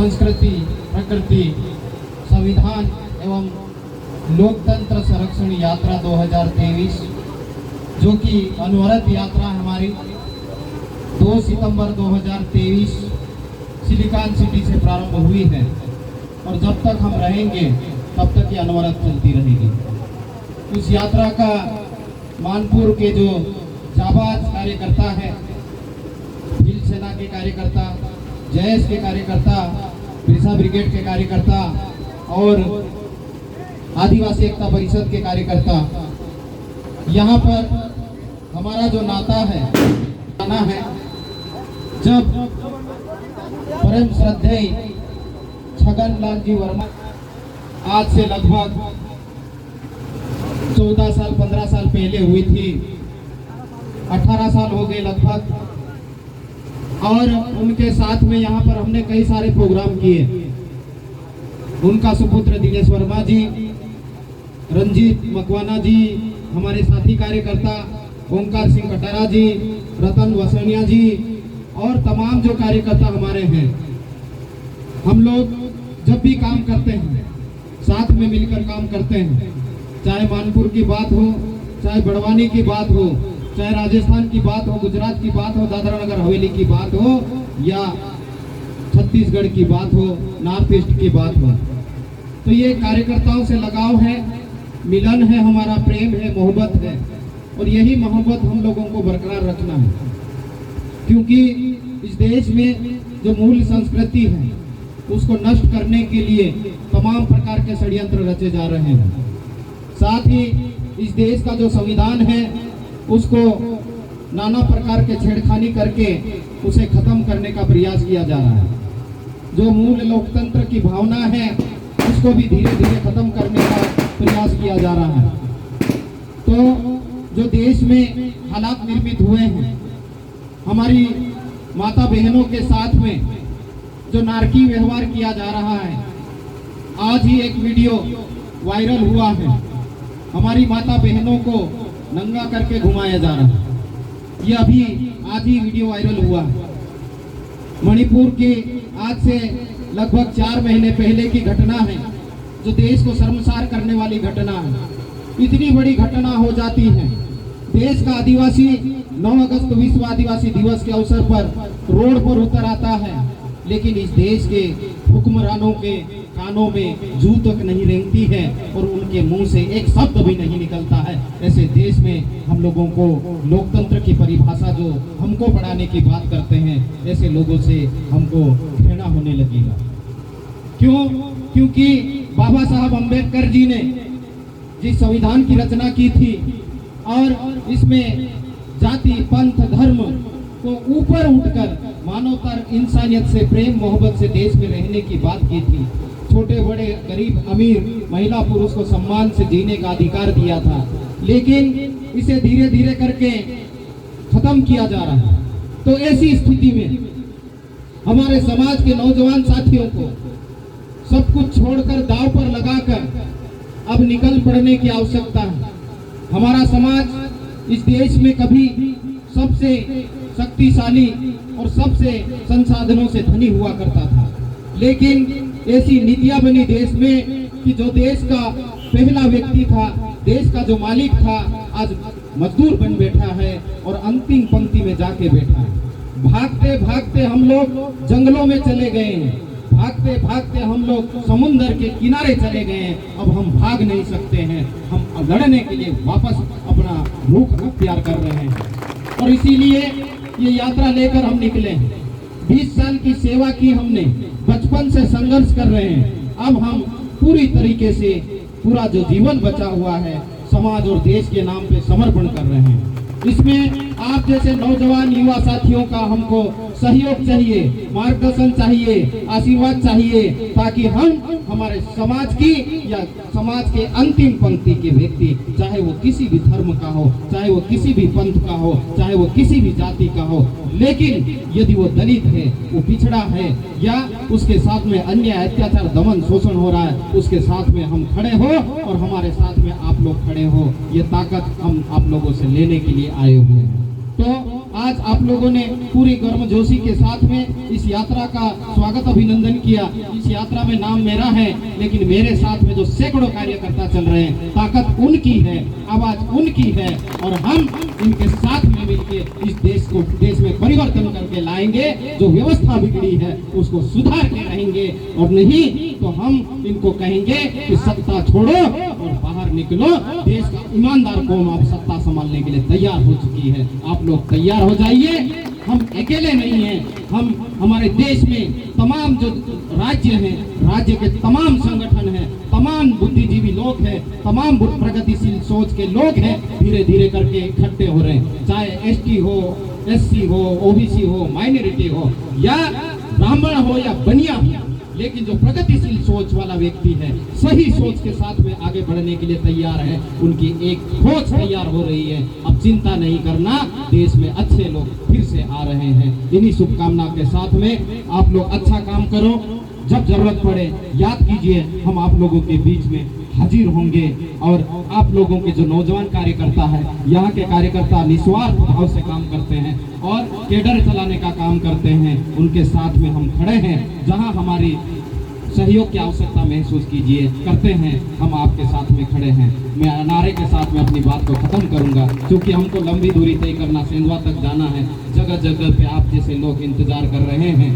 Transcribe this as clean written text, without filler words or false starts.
संस्कृति, प्रकृति, संविधान एवं लोकतंत्र संरक्षण यात्रा 2023 जो कि अनवरत यात्रा हमारी 2 सितंबर 2023 सिलिकॉन सिटी से प्रारंभ हुई है और जब तक हम रहेंगे तब तक ये अनवरत चलती रहेगी। उस यात्रा का मानपुर के जो जाबाज कार्यकर्ता है, भील सेना के कार्यकर्ता, जयेश के कार्यकर्ता, बिरसा ब्रिगेड के कार्यकर्ता और आदिवासी एकता परिषद के कार्यकर्ता, यहाँ पर हमारा जो नाता है आना है। जब परम श्रद्धेय छगन लाल जी वर्मा आज से लगभग 14 साल 15 साल पहले हुई थी, 18 साल हो गए लगभग, और उनके साथ में यहाँ पर हमने कई सारे प्रोग्राम किए। उनका सुपुत्र दिनेश वर्मा जी, रंजीत मकवाना जी, हमारे साथी कार्यकर्ता ओंकार सिंह कटारा जी, रतन वसनिया जी और तमाम जो कार्यकर्ता हमारे हैं, हम लोग जब भी काम करते हैं साथ में मिलकर काम करते हैं। चाहे मानपुर की बात हो, चाहे बड़वानी की बात हो, चाहे राजस्थान की बात हो, गुजरात की बात हो, दादरा नगर हवेली की बात हो या छत्तीसगढ़ की बात हो, नॉर्थ ईस्ट की बात हो, तो ये कार्यकर्ताओं से लगाव है, मिलन है, हमारा प्रेम है, मोहब्बत है और यही मोहब्बत हम लोगों को बरकरार रखना है। क्योंकि इस देश में जो मूल संस्कृति है उसको नष्ट करने के लिए तमाम प्रकार के षड्यंत्र रचे जा रहे हैं। साथ ही इस देश का जो संविधान है उसको नाना प्रकार के छेड़खानी करके उसे खत्म करने का प्रयास किया जा रहा है। जो मूल लोकतंत्र की भावना है उसको भी धीरे धीरे खत्म करने का प्रयास किया जा रहा है। तो जो देश में हालात निर्मित हुए हैं, हमारी माता बहनों के साथ में जो नारकी व्यवहार किया जा रहा है, आज ही एक वीडियो वायरल हुआ है, हमारी माता बहनों को नंगा करके घुमाया जा रहा है। ये अभी आज ही वीडियो वायरल हुआ है। मणिपुर की आज से लगभग 4 महीने पहले की घटना है, जो देश को शर्मसार करने वाली घटना है। इतनी बड़ी घटना हो जाती है, देश का आदिवासी 9 अगस्त विश्व आदिवासी दिवस के अवसर पर रोड पर उतर आता है, लेकिन इस देश के हुक्मरानों के कानों में जू तक नहीं रेंगती है और उनके मुंह से एक शब्द भी नहीं निकलता है। ऐसे देश में हम लोगों को लोकतंत्र की परिभाषा जो हमको पढ़ाने की बात करते हैं, ऐसे लोगों से हमको घृणा होने लगी है। क्यों? क्योंकि बाबा साहब अम्बेडकर जी ने जिस संविधान की रचना की थी और इसमें जाति, पंथ, धर्म को ऊपर उठकर मानवता, इंसानियत से, प्रेम मोहब्बत से देश में रहने की बात की थी। छोटे बड़े, गरीब अमीर, महिला पुरुष को सम्मान से जीने का अधिकार दिया था, लेकिन इसे धीरे धीरे करके खत्म किया जा रहा है। तो ऐसी स्थिति में हमारे समाज के नौजवान साथियों को सब कुछ छोड़कर, दांव पर लगाकर अब निकल पड़ने की आवश्यकता है। हमारा समाज इस देश में कभी सबसे शक्तिशाली और सबसे संसाधनों से धनी हुआ करता था, लेकिन ऐसी नीतियां बनी देश में कि जो देश का पहला व्यक्ति था, देश का जो मालिक था, आज मजदूर बन बैठा है और अंतिम पंक्ति में जाके बैठा है। भागते भागते हम लोग जंगलों में चले गए हैं, भागते भागते हम लोग समुद्र के किनारे चले गए हैं। अब हम भाग नहीं सकते हैं, हम लड़ने के लिए वापस अपना रुख अख्तियार कर रहे हैं और इसीलिए ये यात्रा लेकर हम निकले हैं। 20 साल की सेवा की हमने, बचपन से संघर्ष कर रहे हैं। अब हम पूरी तरीके से पूरा जो जीवन बचा हुआ है समाज और देश के नाम पे समर्पण कर रहे हैं। इसमें आप जैसे नौजवान युवा साथियों का हमको सहयोग चाहिए, मार्गदर्शन चाहिए, आशीर्वाद चाहिए, ताकि हम हमारे समाज की या समाज के अंतिम पंक्ति के व्यक्ति, चाहे वो किसी भी धर्म का हो, चाहे वो किसी भी पंथ का हो, चाहे वो किसी भी जाति का हो, लेकिन यदि वो दलित है, वो पिछड़ा है या उसके साथ में अन्याय, अत्याचार, दमन, शोषण हो रहा है, उसके साथ में हम खड़े हो और हमारे साथ में आप लोग खड़े हो। ये ताकत हम आप लोगों से लेने के लिए आए हुए हैं। तो आज आप लोगों ने पूरी गर्मजोशी के साथ में इस यात्रा का स्वागत अभिनंदन किया। इस यात्रा में नाम मेरा है, लेकिन मेरे साथ में जो सैकड़ों कार्यकर्ता चल रहे हैं, ताकत उनकी है, आवाज उनकी है, और हम इनके साथ में मिलकर इस देश में परिवर्तन करके लाएंगे। जो व्यवस्था बिगड़ी है उसको सुधार के रहेंगे, और नहीं तो हम इनको कहेंगे कि सत्ता छोड़ो और बाहर निकलो। देश का ईमानदार कौम अब सत्ता संभालने के लिए तैयार हो चुकी है। आप लोग तैयार हो जाइए। हम अकेले नहीं हैं, हम हमारे देश में तमाम जो राज्य हैं, राज्य के तमाम संगठन हैं, तमाम बुद्धिजीवी लोग हैं, तमाम प्रगतिशील सोच के लोग हैं, धीरे धीरे करके इकट्ठे हो रहे हैं। चाहे एसटी हो, एससी हो, ओबीसी हो, माइनॉरिटी हो, या ब्राह्मण हो या बनिया हो, लेकिन जो प्रगतिशील सोच वाला व्यक्ति है, सही सोच के साथ में आगे बढ़ने के लिए तैयार है, उनकी एक फौज तैयार हो रही है। अब चिंता नहीं करना, देश में अच्छे लोग फिर से आ रहे हैं। इन्हीं शुभकामना के साथ में आप लोग अच्छा काम करो। जब जरूरत पड़े याद कीजिए, हम आप लोगों के बीच में हाजिर होंगे। और आप लोगों के जो नौजवान कार्यकर्ता है, यहाँ के कार्यकर्ता निस्वार्थ भाव से काम करते हैं और केडर चलाने का काम करते हैं, उनके साथ में हम खड़े हैं। जहाँ हमारी सहयोग की आवश्यकता महसूस कीजिए, करते हैं, हम आपके साथ में खड़े हैं। मैं नारे के साथ में अपनी बात को खत्म करूंगा, क्योंकि हमको लंबी दूरी तय करना, सेंधवा तक जाना है। जगह जगह पे आप जैसे लोग इंतजार कर रहे हैं।